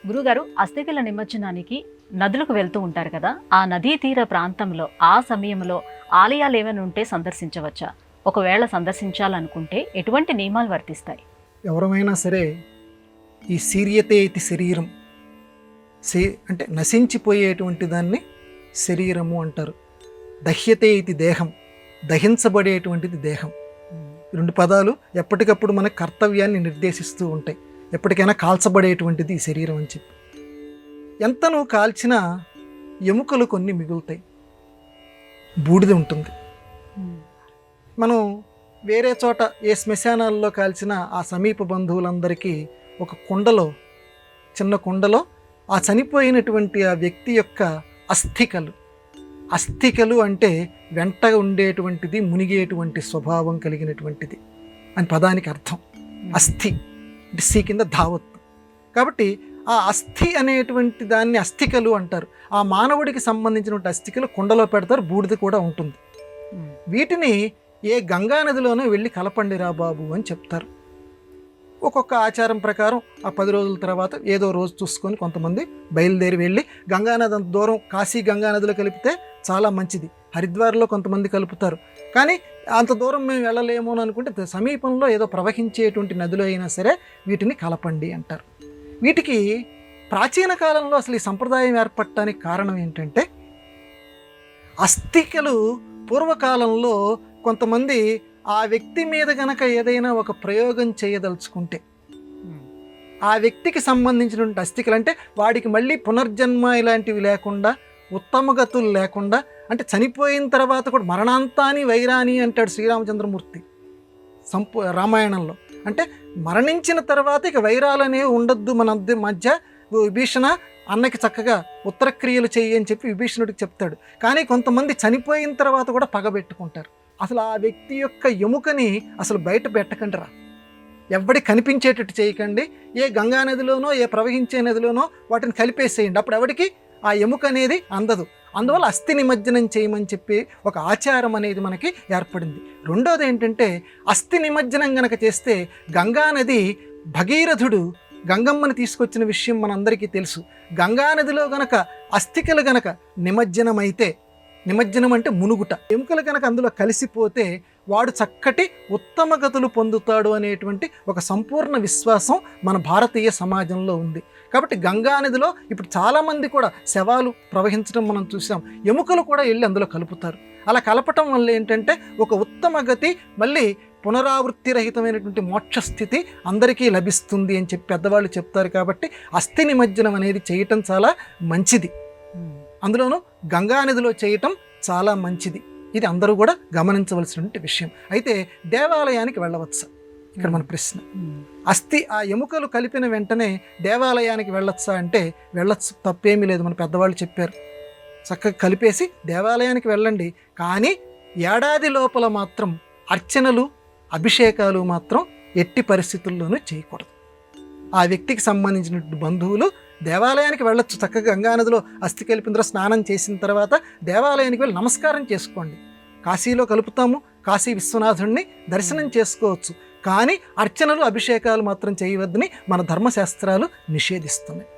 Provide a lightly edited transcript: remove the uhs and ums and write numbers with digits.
గురుగారు, అస్థికల నిమజ్జనానికి నదులకు వెళ్తూ ఉంటారు కదా, ఆ నదీ తీర ప్రాంతంలో ఆ సమయంలో ఆలయాలు ఏమైనా ఉంటే సందర్శించవచ్చా? ఒకవేళ సందర్శించాలనుకుంటే ఎటువంటి నియమాలు వర్తిస్తాయి? ఎవరమైనా సరే ఈ శీర్యతే ఇది శరీరం, అంటే నశించిపోయేటువంటి దాన్ని శరీరము అంటారు. దహ్యతే ఇది దేహం, దహించబడేటువంటిది దేహం. రెండు పదాలు ఎప్పటికప్పుడు మన కర్తవ్యాన్ని నిర్దేశిస్తూ ఉంటాయి. ఎప్పటికైనా కాల్చబడేటువంటిది ఈ శరీరం అని చెప్పి. ఎంత నువ్వు కాల్చినా ఎముకలు కొన్ని మిగులుతాయి, బూడిద ఉంటుంది. మనం వేరే చోట ఏ శ్మశానాల్లో కాల్చిన ఆ సమీప బంధువులందరికీ ఒక కుండలో, చిన్న కుండలో ఆ చనిపోయినటువంటి ఆ వ్యక్తి యొక్క అస్థికలు అంటే వెంట ఉండేటువంటిది, మునిగేటువంటి స్వభావం కలిగినటువంటిది అని పదానికి అర్థం. అస్థి అంటే సి కింద ధావత్తు. కాబట్టి ఆ అస్థి అనేటువంటి దాన్ని అస్థికలు అంటారు. ఆ మానవుడికి సంబంధించినటువంటి అస్థికలు కుండలో పెడతారు, బూడిద కూడా ఉంటుంది. వీటిని ఏ గంగా నదిలోనో వెళ్ళి కలపండి రా బాబు అని చెప్తారు. ఒక్కొక్క ఆచారం ప్రకారం ఆ 10 రోజుల తర్వాత ఏదో రోజు చూసుకొని కొంతమంది బయలుదేరి వెళ్ళి గంగానది, అంత దూరం కాశీ గంగానదిలో కలిపితే చాలా మంచిది. హరిద్వార్లో కొంతమంది కలుపుతారు. కానీ అంత దూరం మేము వెళ్ళలేము అని అనుకుంటే సమీపంలో ఏదో ప్రవహించేటువంటి నదిలో అయినా సరే వీటిని కలపండి అంటారు. వీటికి ప్రాచీన కాలంలో అసలు ఈ సంప్రదాయం ఏర్పడటానికి కారణం ఏంటంటే, అస్థికలు పూర్వకాలంలో కొంతమంది ఆ వ్యక్తి మీద గనక ఏదైనా ఒక ప్రయోగం చేయదలుచుకుంటే, ఆ వ్యక్తికి సంబంధించినటువంటి అస్థికలు అంటే వాడికి మళ్ళీ పునర్జన్మ ఇలాంటివి లేకుండా, ఉత్తమగతులు లేకుండా, అంటే చనిపోయిన తర్వాత కూడా మరణాంతాని వైరాని అంటాడు శ్రీరామచంద్రమూర్తి రామాయణంలో. అంటే మరణించిన తర్వాత ఇక వైరాలనేవి ఉండొద్దు మన మధ్య, విభీషణ అన్నకి చక్కగా ఉత్తరక్రియలు చెయ్యి అని చెప్పి విభీషణుడికి చెప్తాడు. కానీ కొంతమంది చనిపోయిన తర్వాత కూడా పగబెట్టుకుంటారు. అసలు ఆ వ్యక్తి యొక్క ఎముకని అసలు బయట పెట్టకండి రా, ఎవడి కనిపించేటట్టు చేయకండి. ఏ గంగా నదిలోనో ఏ ప్రవహించే నదిలోనో వాటిని కలిపేసేయండి, అప్పుడు ఎవడికి ఆ ఎముక అనేది అందదు. అందువల్ల అస్థి నిమజ్జనం చేయమని చెప్పి ఒక ఆచారం అనేది మనకి ఏర్పడింది. రెండోది ఏంటంటే, అస్థి నిమజ్జనం గనక చేస్తే గంగానది, భగీరథుడు గంగమ్మని తీసుకొచ్చిన విషయం మనందరికీ తెలుసు. గంగానదిలో గనక అస్థికలు గనక నిమజ్జనమైతే, నిమజ్జనం అంటే మునుగుట, ఎముకలు కనుక అందులో కలిసిపోతే వాడు చక్కటి ఉత్తమ గతులు పొందుతాడు అనేటువంటి ఒక సంపూర్ణ విశ్వాసం మన భారతీయ సమాజంలో ఉంది. కాబట్టి గంగానదిలో ఇప్పుడు చాలామంది కూడా శవాలు ప్రవహించడం మనం చూసాం, ఎముకలు కూడా వెళ్ళి అందులో కలుపుతారు. అలా కలపటం వల్ల ఏంటంటే ఒక ఉత్తమ గతి, మళ్ళీ పునరావృత్తి రహితమైనటువంటి మోక్షస్థితి అందరికీ లభిస్తుంది అని చెప్పి పెద్దవాళ్ళు చెప్తారు. కాబట్టి అస్థి నిమజ్జనం అనేది చేయటం చాలా మంచిది, అందులోనూ గంగానదిలో చేయటం చాలా మంచిది. ఇది అందరూ కూడా గమనించవలసినటువంటి విషయం. అయితే దేవాలయానికి వెళ్ళవచ్చా ఇక్కడ మన ప్రశ్న. అస్థి ఆ ఎముకలు కలిపిన వెంటనే దేవాలయానికి వెళ్ళొచ్చా అంటే వెళ్ళొచ్చు, తప్పేమీ లేదు. మన పెద్దవాళ్ళు చెప్పారు, చక్కగా కలిపేసి దేవాలయానికి వెళ్ళండి. కానీ ఏడాది లోపల మాత్రం అర్చనలు, అభిషేకాలు మాత్రం ఎట్టి పరిస్థితుల్లోనూ చేయకూడదు. ఆ వ్యక్తికి సంబంధించినటువంటి బంధువులు దేవాలయానికి వెళ్ళొచ్చు, చక్కగా గంగానదిలో అస్థి కలిపిన స్నానం చేసిన తర్వాత దేవాలయానికి వెళ్ళి నమస్కారం చేసుకోండి. కాశీలో కలుపుతాము, కాశీ విశ్వనాథుడిని దర్శనం చేసుకోవచ్చు. కానీ అర్చనలు, అభిషేకాలు మాత్రం చేయవద్దని మన ధర్మశాస్త్రాలు నిషేధిస్తున్నాయి.